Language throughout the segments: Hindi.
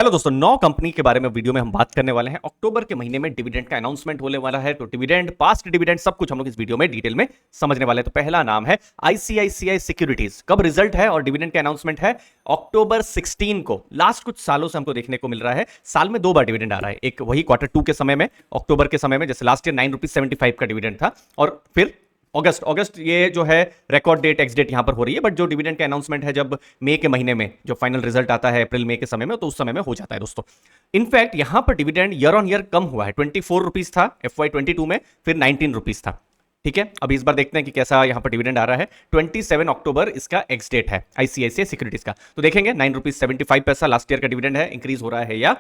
हेलो दोस्तों, 9 कंपनी के बारे में वीडियो में हम बात करने वाले हैं। अक्टूबर के महीने में डिविडेंड का अनाउंसमेंट होने वाला है, तो डिविडेंड, पास्ट डिविडेंड, सब कुछ हम लोग इस वीडियो में डिटेल में समझने वाले हैं। तो पहला नाम है आईसीआईसीआई सिक्योरिटीज। कब रिजल्ट है और डिविडेंड का अनाउंसमेंट है? अक्टूबर 16 को। लास्ट कुछ सालों से हमको देखने को मिल रहा है, साल में 2 बार डिविडेंड आ रहा है। एक वही Q2 के समय में, अक्टूबर के समय में, जैसे लास्ट ईयर ₹9.75 का डिविडेंड था, और फिर अगस्त ये जो है रिकॉर्ड डेट, एक्स डेट यहां पर हो रही है। बट जो डिविडेंड का अनाउंसमेंट है जब मई के महीने में, जो फाइनल रिजल्ट आता है अप्रैल मई के समय में, तो उस समय में हो जाता है दोस्तों। इनफैक्ट यहां पर डिविडेंड ईयर ऑन ईयर कम हुआ है। ₹24 था FY22 में, फिर ₹19 था। ठीक है, अभी इस बार देखते हैं कि कैसा यहां पर डिविडेंड आ रहा है। 27 अक्टूबर इसका एक्स डेट है आईसीआईसीआई सिक्योरिटीज का। तो देखेंगे ₹9.75 लास्ट ईयर का डिविडेंड है, इंक्रीज हो रहा है या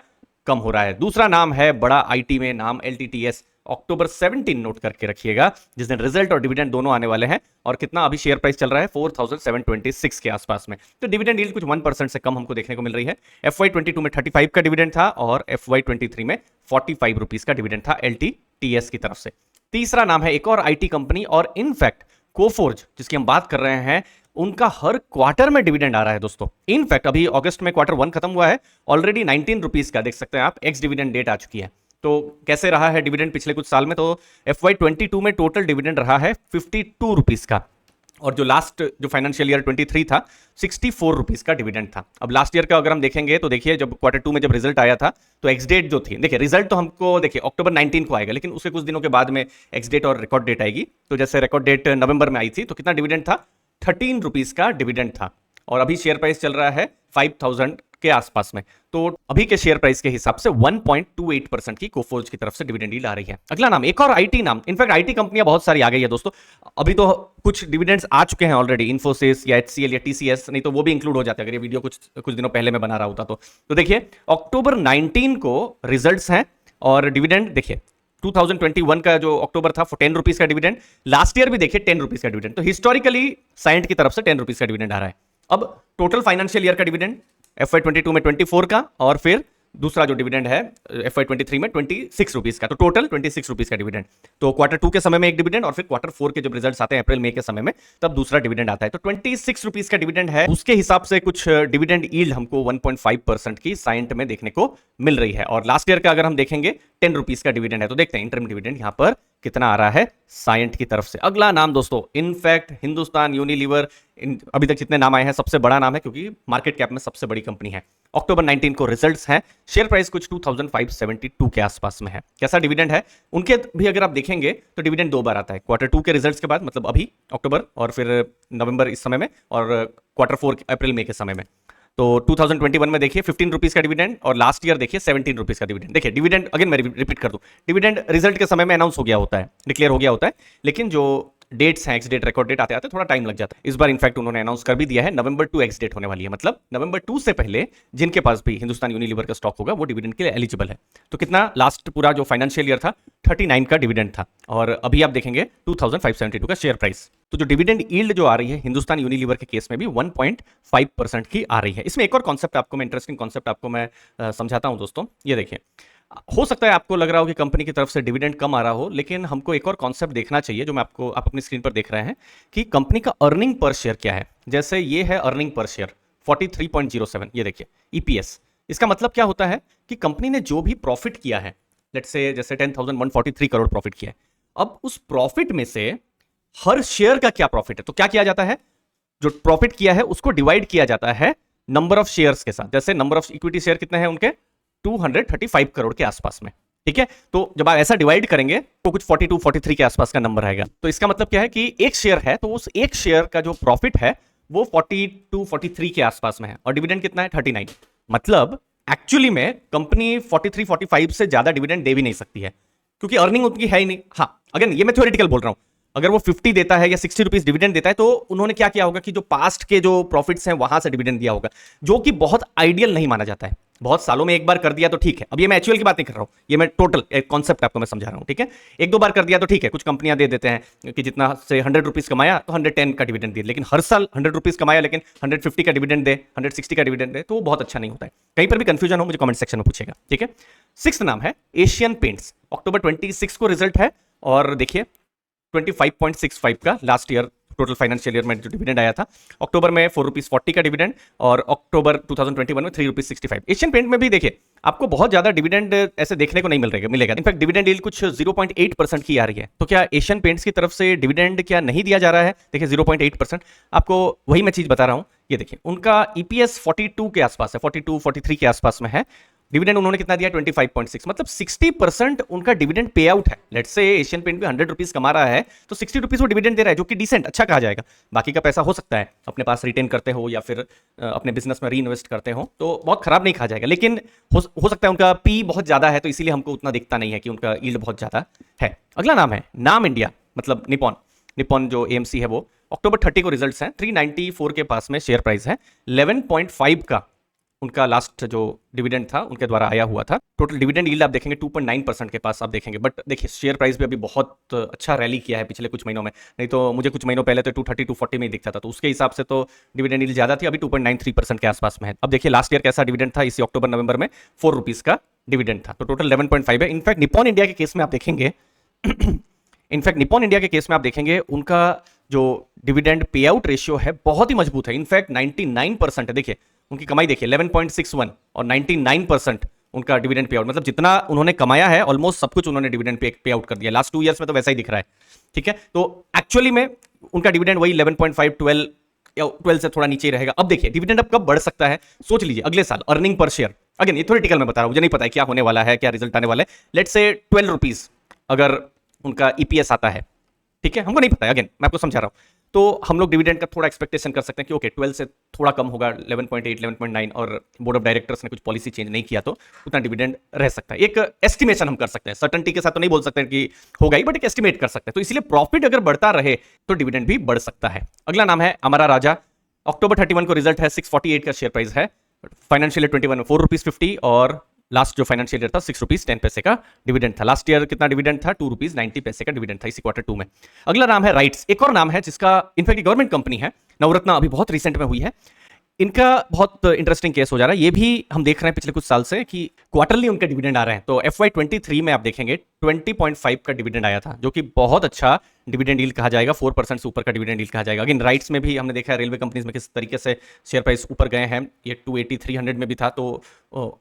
कम हो रहा है। दूसरा नाम है बड़ा आईटी में नाम LTTS। अक्टूबर 17 नोट करके रखिएगा, जिस दिन रिजल्ट और डिविडेंड दोनों आने वाले हैं। और कितना अभी शेयर प्राइस चल रहा है? 4726 के आसपास में। तो डिविडेंड यील्ड कुछ 1% से कम हमको देखने को मिल रही है। FY22 में 35 का डिविडेंड था और FY23 में ₹45 का डिविडेंड था LTTS की तरफ से। तीसरा नाम है एक और आईटी कंपनी, और इनफैक्ट कोफोर्ज, जिसकी हम बात कर रहे हैं, उनका हर क्वार्टर में डिविडेंड आ रहा है दोस्तों। इनफैक्ट अभी अगस्त में Q1 खत्म हुआ है, ऑलरेडी ₹19 का देख सकते हैं आप एक्स डिविडेंड डेट आ चुकी है। तो कैसे रहा है डिविडेंड पिछले कुछ साल में? तो FY22 में टोटल डिविडेंड रहा है ₹52 का, और जो लास्ट जो फाइनेंशियल ईयर 23 था, ₹64 का डिविडेंड था। अब लास्ट ईयर का अगर हम देखेंगे तो देखिए, जब Q2 में जब रिजल्ट आया था, तो एक्स डेट जो थी, देखिए रिजल्ट तो हमको देखिए अक्टूबर 19 को आएगा, लेकिन उसके कुछ दिनों के बाद में एक्स डेट और रिकॉर्ड डेट आएगी। तो जैसे रिकॉर्ड डेट नवंबर में आई थी, तो कितना डिविडेंड था? ₹13 का डिविडेंड था। और अभी शेयर प्राइस चल रहा है 5000 के आसपास में। तो अभी के शेयर प्राइस के हिसाब से 1.28% की कोफोर्ज की तरफ से डिविडेंड यील्ड आ रही है। अगला नाम एक और आईटी नाम, इनफैक्ट आईटी कंपनियां बहुत सारी आ गई है दोस्तों। अभी तो कुछ डिविडेंड्स आ चुके हैं ऑलरेडी, इन्फोसिस या HCL या TCS, नहीं तो वो भी इंक्लूड हो जाते हैं अगर ये वीडियो कुछ दिनों पहले मैं बना रहा होता तो देखिए अक्टूबर 19 को रिजल्ट्स हैं, और डिविडेंड देखिए 2021 का जो अक्टूबर था, ₹10 का डिविडेंड। लास्ट ईयर भी देखिए ₹10 का डिविडेंड। तो हिस्टोरिकली साइंट की तरफ से ₹10 का डिविडेंड आ रहा है। अब टोटल फाइनेंशियल ईयर का डिविडेंड FY22 में 24 का, और फिर दूसरा जो डिविडेंड है FY23 में ₹26 का। तो टोटल ₹26 का डिविडेंड। तो Q2 के समय में एक डिविडेंड, और फिर Q4 के जब रिजल्ट्स आते हैं अप्रैल मई के समय में, तब दूसरा डिविडेंड आता है। तो ₹26 का डिविडेंड है। उसके हिसाब से कुछ डिविडेंड यील्ड हमको 1.5% की साइंट में देखने को मिल रही है। और लास्ट ईयर का अगर हम देखेंगे ₹10 का डिविडेंड है। तो देखते हैं इंटरम डिविडेंड यहां पर कितना आ रहा है साइंट की तरफ से। अगला नाम दोस्तों, इनफैक्ट हिंदुस्तान यूनिलीवर, अभी तक जितने नाम आए हैं सबसे बड़ा नाम है, क्योंकि मार्केट कैप में सबसे बड़ी कंपनी है। अक्टूबर 19 को रिजल्ट्स हैं, शेयर प्राइस कुछ 2572 के आसपास में है। कैसा डिविडेंड है उनके भी अगर आप देखेंगे तो डिविडेंड 2 बार आता है, Q2 के रिजल्ट्स के बाद, मतलब अभी अक्टूबर, और फिर नवंबर इस समय में, और Q4 अप्रैल मई के समय में। तो 2021 में देखिए ₹15 का डिविडेंड, और लास्ट ईयर देखिए ₹17 का डिविडेंड। देखिए डिविडेंड अगेन मैं रिपीट कर दूं, डिविडेंड रिजल्ट के समय में अनाउंस हो गया होता है, डिक्लेयर हो गया होता है, लेकिन जो डेट्स हैं, एक्स डेट, रिकॉर्ड डेट आते आते थोड़ा टाइम लग जाता है। इस बार इनफैक्ट उन्होंने अनाउंस कर भी दिया है, नवंबर 2 एक्स डेट होने वाली है। मतलब नवंबर 2 से पहले जिनके पास भी हिंदुस्तान यूनिलीवर का स्टॉक होगा, वो डिविडेंड के लिए एलिजिबल है। तो कितना लास्ट पूरा जो फाइनेंशियल ईयर था, 39 का डिविडेंड था, और अभी आप देखेंगे 2572 का शेयर प्राइस। तो जो डिविडेंड यील्ड जो आ रही है हिंदुस्तान यूनिलीवर के केस में भी 1.5% की आ रही है। इसमें एक और कॉन्सेप्ट आपको मैं, इंटरेस्टिंग कॉन्सेप्ट आपको मैं समझाता हूं दोस्तों। ये देखिए, हो सकता है आपको लग रहा हो कि कंपनी की तरफ से डिविडेंड कम आ रहा हो, लेकिन हमको एक और कॉन्सेप्ट देखना चाहिए, जो मैं आप अपनी स्क्रीन पर देख रहे हैं, कि कंपनी का अर्निंग पर शेयर क्या है। जैसे ये है अर्निंग पर शेयर 43.07, ये देखिए EPS। इसका मतलब क्या होता है कि कंपनी ने जो भी प्रॉफिट किया है, लेट्स से जैसे 10,143 करोड़ प्रॉफिट किया है, अब उस प्रॉफिट में से हर शेयर का क्या प्रॉफिट है, तो क्या किया जाता है, जो प्रॉफिट किया है उसको डिवाइड किया जाता है नंबर ऑफ शेयर्स के साथ। जैसे नंबर ऑफ इक्विटी शेयर कितने हैं उनके, 235 करोड़ के आसपास में। ठीक है, तो जब आप ऐसा डिवाइड करेंगे तो कुछ 42-43 के आसपास का नंबर आएगा। तो इसका मतलब क्या है कि एक शेयर है, तो उस एक शेयर का जो प्रॉफिट है वो 42-43 के आसपास में है, और डिविडेंड कितना है, 39। मतलब एक्चुअली में कंपनी 43-45 से ज्यादा डिविडेंड दे भी नहीं सकती है, क्योंकि अर्निंग उनकी है ही नहीं। हाँ, अगेन ये मैं थ्योरेटिकल बोल रहा हूं। अगर वो 50 देता है या ₹60 डिविडेंड देता है, तो उन्होंने क्या किया होगा कि जो पास्ट के जो प्रॉफिट्स हैं वहां से डिविडेंड दिया होगा, जो कि बहुत आइडियल नहीं माना जाता है। बहुत सालों में एक बार कर दिया तो ठीक है। अब ये मैं एक्चुअल की बात नहीं कर रहा हूं, ये मैं टोटल एक कॉन्सेप्ट आपको मैं समझा रहा हूं। ठीक है, 1-2 बार कर दिया तो ठीक है, कुछ कंपनियां दे देते हैं कि जितना से ₹100 कमाया तो 110 का डिविडेंड दे, लेकिन हर साल ₹100 कमाया लेकिन 150 का डिविडेंड दे, 160 का डिविडेंड दे, तो वो बहुत अच्छा नहीं होता है। कहीं पर भी कंफ्यूजन हो मुझे कमेंट सेक्शन में पूछेगा। ठीक है, 6th नाम है एशियन पेंट्स। अक्टूबर 26 को रिजल्ट है, और देखिए 25.65 का last year total financial year में जो डिविडेंड आया था। अक्टूबर में 4 रुपीज 40 का डिविडेंड और अक्टूबर 2021 में 3 रुपीज 65। एशियन पेंट में भी देखिए आपको बहुत ज्यादा डिविडेंड ऐसे देखने को नहीं मिलेगा। इनफैक्ट डिविडेंड यील्ड कुछ 0.8% की आ रही है। तो क्या एशियन पेंट्स की तरफ से डिविडेंड क्या नहीं दिया जा रहा है? देखिए 0.8%। आपको वही मैं चीज बता रहा हूं। ये देखिए उनका ईपीएस 42 के आसपास है, 42 43 के आसपास में है। डिविडेंड उन्होंने कितना दिया? 25.6, मतलब 60% उनका डिविडेंड पे आउट है। लेट्स से एशियन पेंट भी 100 रुपीज कमा रहा है तो 60 रुपीज वो डिविडेंड दे रहा है, जो कि डिसेंट, अच्छा कहा जाएगा। बाकी का पैसा हो सकता है अपने पास रिटेन करते हो या फिर अपने बिजनेस में री इन्वेस्ट करते हो, तो बहुत खराब नहीं कहा जाएगा। लेकिन हो सकता है उनका पी बहुत ज्यादा है, तो इसीलिए हमको उतना दिखता नहीं है कि उनका यील्ड बहुत ज्यादा है। अगला नाम है नाम इंडिया, मतलब निपॉन जो एएमसी है वो अक्टूबर 30 को रिजल्ट्स हैं। 394 के पास में शेयर प्राइस है। 11.5 का उनका लास्ट जो डिविडेंड था उनके द्वारा आया हुआ था। टोटल डिविडेंड यील्ड आप देखेंगे 2.9% के पास आप देखेंगे। बट देखिए शेयर प्राइस भी अभी बहुत अच्छा रैली किया है पिछले कुछ महीनों में, नहीं तो मुझे कुछ महीनों पहले तो 230 240 में ही दिखता था, तो उसके हिसाब से तो डिविडेंड यील्ड ज्यादा थी। अभी 2.93% के आसपास में है। अब देखिए लास्ट ईयर कैसा डिविडेंड था, इसी अक्टूबर नवंबर में 4 रुपीज का डिविडेंड था, तो टोटल 11.5 है। इनफैक्ट निपॉन इंडिया के केस में आप देखेंगे उनका जो डिविडेंड पे आउट रेशियो है बहुत ही मजबूत है। इनफैक्ट 99% है। देखिए उनकी कमाई देखिए 11.61 और 99% उनका डिविडेंड पे आउट, मतलब जितना उन्होंने कमाया है ऑलमोस्ट सब कुछ उन्होंने डिविडेंड पे आउट कर दिया। लास्ट 2 ईयर्स में तो वैसा ही दिख रहा है। ठीक है, तो एक्चुअली में उनका डिविडेंड वही 11.5 12 से थोड़ा नीचे रहेगा। अब देखिए डिविडेंड अब कब बढ़ सकता है, सोच लीजिए अगले साल। अर्निंग पर शेयर, अगेन ये थोड़ेटिकल में बता रहा हूं, मुझे नहीं पता है क्या होने वाला है, क्या रिजल्ट आने वाला है। लेट्स से 12 रुपीज अगर उनका ईपीएस आता है, ठीक है, हमको नहीं पता है, अगेन मैं आपको समझा रहा हूं, तो हम लोग डिविडेंड का थोड़ा एक्सपेक्टेशन कर सकते हैं कि ओके 12 से थोड़ा कम होगा, 11.8 11.9, और बोर्ड ऑफ डायरेक्टर्स ने कुछ पॉलिसी चेंज नहीं किया तो उतना डिविडेंड रह सकता है। एक एस्टिमेशन हम कर सकते हैं, सर्टेनिटी के साथ तो नहीं बोल सकते कि होगा ही, बट एक एस्टिमेट कर सकते हैं। तो इसलिए प्रॉफिट अगर बढ़ता रहे तो डिविडेंड भी बढ़ सकता है। अगला नाम है अमरा राजा। अक्टूबर 31 को रिजल्ट है, 648 का शेयर प्राइस है। फाइनेंशियल ईयर 21 में 4 रुपीज 50 और लास्ट जो फाइनेंशियल ईयर था 6 रुपीज 10 पैसे का डिविडेंड था। लास्ट ईयर कितना डिविडेंड था? 2 रुपीज 90 पैसे का डिविडेंड था इसी क्वार्टर 2 में। अगला नाम है राइट्स। एक और नाम है जिसका इनफैक्ट गवर्नमेंट कंपनी है, नवरत्ना, अभी बहुत रिसेंट में हुई है। इनका बहुत इंटरेस्टिंग केस हो जा रहा है। ये भी हम देख रहे हैं पिछले कुछ साल से कि क्वार्टरली उनके डिविडेंड आ रहे हैं। तो FY23 में आप देखेंगे 20.5 का डिविडेंड आया था, जो कि बहुत अच्छा डिविडेंड यील्ड कहा जाएगा, 4% से ऊपर का डिविडेंड यील्ड कहा जाएगा। अगेन राइट्स में भी हमने देखा है रेलवे कंपनीज में किस तरीके से शेयर प्राइस ऊपर गए हैं। ये 280 300 में भी था, तो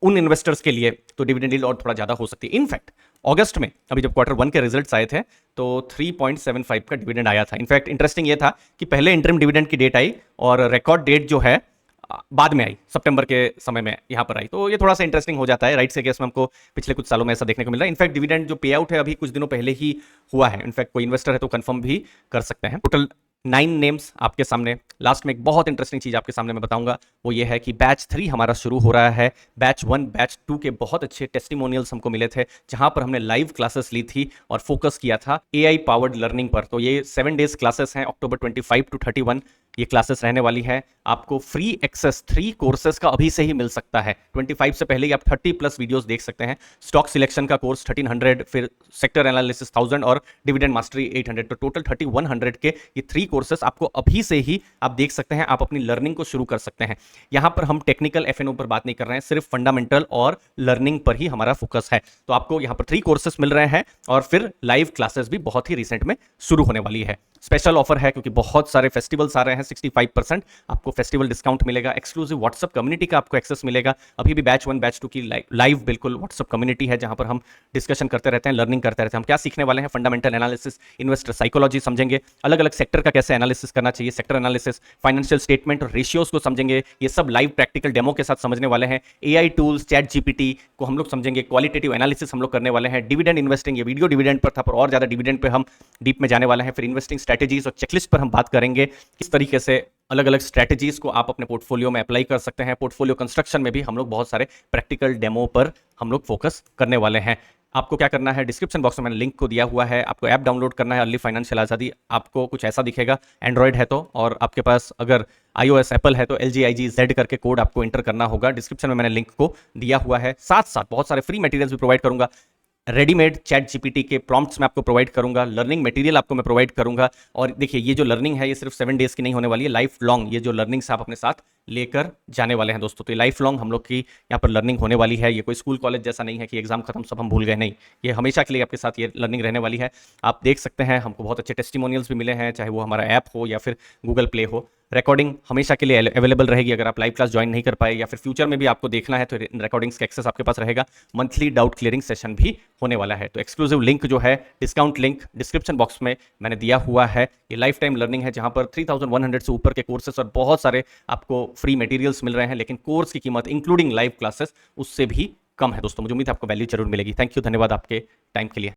उन इन्वेस्टर्स के लिए तो डिविडेंड यील्ड और थोड़ा ज्यादा हो सकती है। इनफैक्ट अगस्त में अभी जब क्वार्टर 1 के रिजल्ट्स आए थे तो 3.75 का डिविडेंड आया था। इनफैक्ट इंटरेस्टिंग ये था कि पहले इंटरिम डिविडेंड की डेट आई और रिकॉर्ड डेट जो है बाद में आई, सितंबर के समय में यहां पर आई। तो ये थोड़ा सा इंटरेस्टिंग हो जाता है। राइट्स के केस में हमको पिछले कुछ सालों में ऐसा देखने को मिल रहा है। इनफैक्ट डिविडेंड जो पे आउट है अभी कुछ दिनों पहले ही हुआ है। इनफैक्ट कोई इन्वेस्टर है तो कंफर्म भी कर सकते हैं। टोटल 9 नेम्स आपके सामने। लास्ट में एक बहुत इंटरेस्टिंग चीज आपके सामने मैं बताऊंगा, वो ये है कि बैच 3 हमारा शुरू हो रहा है। बैच 1 बैच 2 के बहुत अच्छे टेस्टिमोनियल्स हमको मिले थे, जहां पर हमने लाइव क्लासेस ली थी और फोकस किया था AI पावर्ड लर्निंग पर। तो ये 7 डेज क्लासेस हैं, अक्टूबर 25 to 31 ये क्लासेस रहने वाली है। आपको फ्री एक्सेस 3 कोर्सेज का अभी से ही मिल सकता है। 25 से पहले ही आप 30+ वीडियोस देख सकते हैं। स्टॉक सिलेक्शन का कोर्स 1300, फिर सेक्टर एनालिसिस 1000 और डिविडेंड मास्टरी 800, तो टोटल 3100 के ये 3 कोर्सेज आपको अभी से ही आप देख सकते हैं। आप अपनी लर्निंग को शुरू कर सकते हैं। यहां पर हम टेक्निकल FNO पर बात नहीं कर रहे हैं, सिर्फ फंडामेंटल और लर्निंग पर ही हमारा फोकस है। तो आपको यहां पर 3 कोर्सेज मिल रहे हैं और फिर लाइव क्लासेस भी बहुत ही रिसेंट में शुरू होने वाली है। स्पेशल ऑफर है क्योंकि बहुत सारे फेस्टिवल्स आ रहे हैं। 65% आपको फेस्टिवल डिस्काउंट मिलेगा। एक्सक्लूसिव व्हाट्सएप कम्युनिटी का आपको एक्सेस मिलेगा। अभी भी बैच 1 बैच 2 की लाइव बिल्कुल व्हाट्सएप कम्युनिटी है, जहां पर हम डिस्कशन करते रहते हैं, लर्निंग करते रहते हैं। हम क्या सीखने वाले हैं? फंडामेंटल एनालिसिस, इन्वेस्टर साइकोलॉजी समझेंगे, अलग अलग सेक्टर का कैसे एनालिसिस करना चाहिए, सेक्टर एनालिसिस, फाइनेंशियल स्टेटमेंट और रेशियोज को समझेंगे। ये सब लाइव प्रैक्टिकल डेमो के साथ समझने वाले हैं। AI टूल्स, चैट GPT को हम लोग समझेंगे। क्वालिटेटिव एनालिसिस हम लोग करने वाले हैं। डिविडेंड इन्वेस्टिंग, ये वीडियो डिविडेंड पर था, पर और ज्यादा डिविडेंड पे हम डीप में जाने वाले हैं। फिर इन्वेस्टिंग स्ट्रेटेजीज और चेकलिस्ट पर हम बात करेंगे, किस तरीके से अलग अलग स्ट्रेटेजीज को आप अपने पोर्टफोलियो में अप्लाई कर सकते हैं। पोर्टफोलियो कंस्ट्रक्शन में भी हम लोग बहुत सारे प्रैक्टिकल डेमो पर हम लोग फोकस करने वाले हैं। आपको क्या करना है? डिस्क्रिप्शन बॉक्स में मैंने लिंक को दिया हुआ है। आपको ऐप डाउनलोड करना है, अर्ली फाइनेंशियल आज़ादी। आपको कुछ ऐसा दिखेगा, एंड्रॉइड है तो, और आपके पास अगर iOS एप्पल है तो LGIGZ करके कोड आपको एंटर करना होगा। डिस्क्रिप्शन में मैंने लिंक को दिया हुआ है। साथ साथ बहुत सारे फ्री मटेरियल्स भी प्रोवाइड करूंगा। रेडीमेड चैट जीपीटी के प्रॉम्प्ट्स मैं आपको प्रोवाइड करूंगा, लर्निंग मटेरियल आपको मैं प्रोवाइड करूंगा। और देखिए ये जो लर्निंग है ये सिर्फ 7 डेज की नहीं होने वाली है, लाइफ लॉन्ग ये जो लर्निंग्स आप अपने साथ लेकर जाने वाले हैं दोस्तों। तो ये लाइफ लॉन्ग हम लोग की यहाँ पर लर्निंग होने वाली है। ये कोई स्कूल कॉलेज जैसा नहीं है कि एग्जाम खत्म सब हम भूल गए, नहीं, ये हमेशा के लिए आपके साथ ये लर्निंग रहने वाली है। आप देख सकते हैं हमको बहुत अच्छे टेस्टिमोनियल्स भी मिले हैं, चाहे वो हमारा ऐप हो या फिर गूगल प्ले हो। रिकॉर्डिंग हमेशा के लिए अवेलेबल रहेगी, अगर आप लाइव क्लास ज्वाइन नहीं कर पाए या फिर फ्यूचर में भी आपको देखना है तो रिकॉर्डिंग्स का एक्सेस आपके पास रहेगा। मंथली डाउट क्लियरिंग सेशन भी होने वाला है। तो एक्सक्लूसिव लिंक जो है, डिस्काउंट लिंक डिस्क्रिप्शन बॉक्स में मैंने दिया हुआ है। ये लाइफ टाइम लर्निंग है जहां पर 3100 से ऊपर के कोर्सेस और बहुत सारे आपको फ्री मटेरियल्स मिल रहे हैं, लेकिन कोर्स की कीमत इंक्लूडिंग लाइव क्लासेस उससे भी कम है दोस्तों। मुझे उम्मीद है आपको वैल्यू जरूर मिलेगी। थैंक यू, धन्यवाद आपके टाइम के लिए।